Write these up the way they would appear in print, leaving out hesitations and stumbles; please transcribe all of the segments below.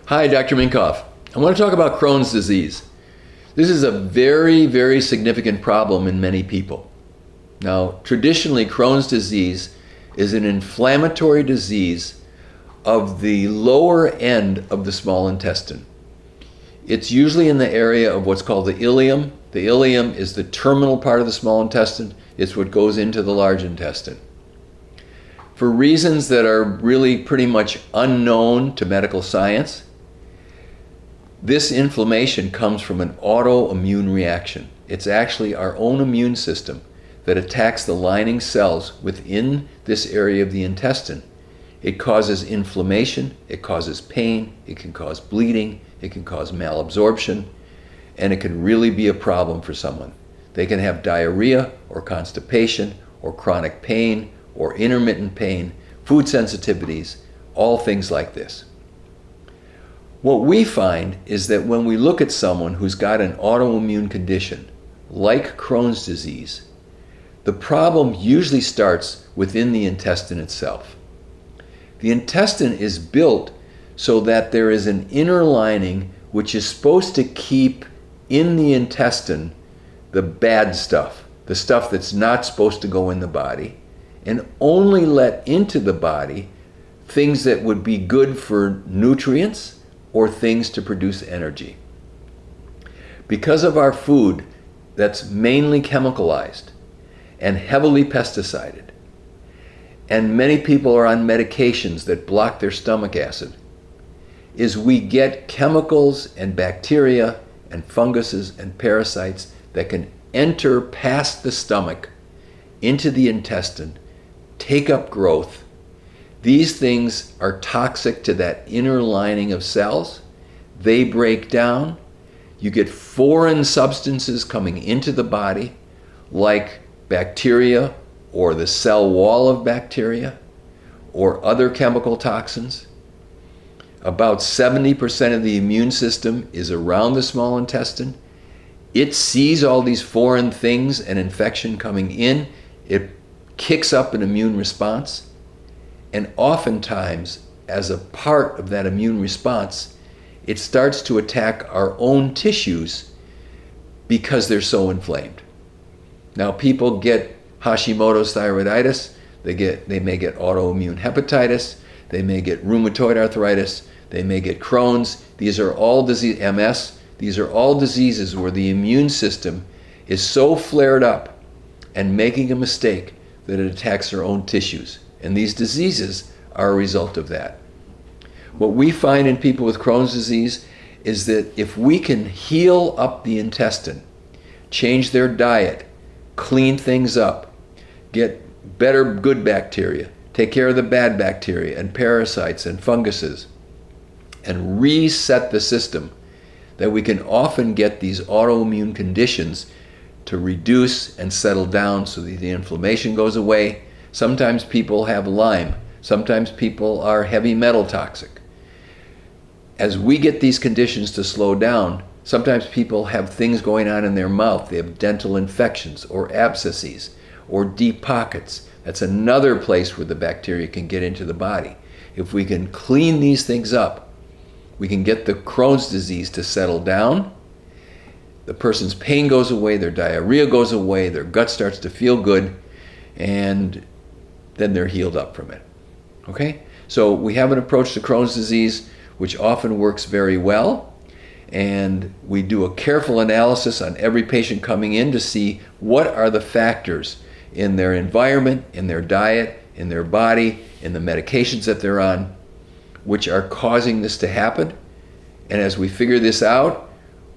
Hi, Dr. Minkoff. I want to talk about Crohn's disease. This is a very, very significant problem in many people. Now, traditionally, Crohn's disease is an inflammatory disease of the lower end of the small intestine. It's usually in the area of what's called the ileum. The ileum is the terminal part of the small intestine. It's what goes into the large intestine. For reasons that are really pretty much unknown to medical science, this inflammation comes from an autoimmune reaction. It's actually our own immune system that attacks the lining cells within this area of the intestine. It causes inflammation, it causes pain, it can cause bleeding, it can cause malabsorption, and it can really be a problem for someone. They can have diarrhea or constipation or chronic pain or intermittent pain, food sensitivities, all things like this. What we find is that when we look at someone who's got an autoimmune condition, like Crohn's disease, the problem usually starts within the intestine itself. The intestine is built so that there is an inner lining which is supposed to keep in the intestine the bad stuff, the stuff that's not supposed to go in the body, and only let into the body things that would be good for nutrients or things to produce energy. Because of our food that's mainly chemicalized and heavily pesticided, and many people are on medications that block their stomach acid, is we get chemicals and bacteria and funguses and parasites that can enter past the stomach into the intestine, take up growth. These things are toxic to that inner lining of cells. They break down. You get foreign substances coming into the body, like bacteria or the cell wall of bacteria or other chemical toxins. About 70% of the immune system is around the small intestine. It sees all these foreign things and infection coming in. It kicks up an immune response. And oftentimes, as a part of that immune response, it starts to attack our own tissues because they're so inflamed. Now, people get Hashimoto's thyroiditis, they may get autoimmune hepatitis, they may get rheumatoid arthritis, they may get Crohn's. These are all MS. These are all diseases where the immune system is so flared up and making a mistake that it attacks their own tissues. And these diseases are a result of that. What we find in people with Crohn's disease is that if we can heal up the intestine, change their diet, clean things up, get better good bacteria, take care of the bad bacteria and parasites and funguses, and reset the system, that we can often get these autoimmune conditions to reduce and settle down so that the inflammation goes away. Sometimes people have Lyme. Sometimes people are heavy metal toxic. As we get these conditions to slow down, sometimes people have things going on in their mouth. They have dental infections or abscesses or deep pockets. That's another place where the bacteria can get into the body. If we can clean these things up, we can get the Crohn's disease to settle down. The person's pain goes away, their diarrhea goes away, their gut starts to feel good, and then they're healed up from it. Okay? So we have an approach to Crohn's disease which often works very well, and we do a careful analysis on every patient coming in to see what are the factors in their environment, in their diet, in their body, in the medications that they're on, which are causing this to happen. And as we figure this out,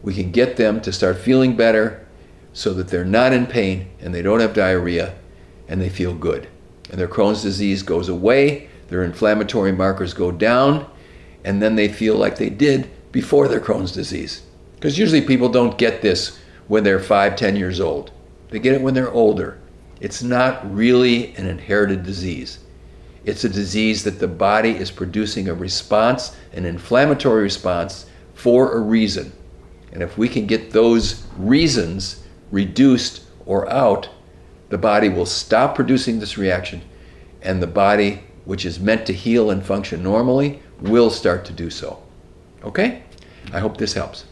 we can get them to start feeling better so that they're not in pain and they don't have diarrhea and they feel good. And their Crohn's disease goes away, their inflammatory markers go down, and then they feel like they did before their Crohn's disease. Because usually people don't get this when they're 5, 10 years old. They get it when they're older. It's not really an inherited disease. It's a disease that the body is producing a response, an inflammatory response, for a reason. And if we can get those reasons reduced or out, the body will stop producing this reaction, and the body, which is meant to heal and function normally, will start to do so. Okay? I hope this helps.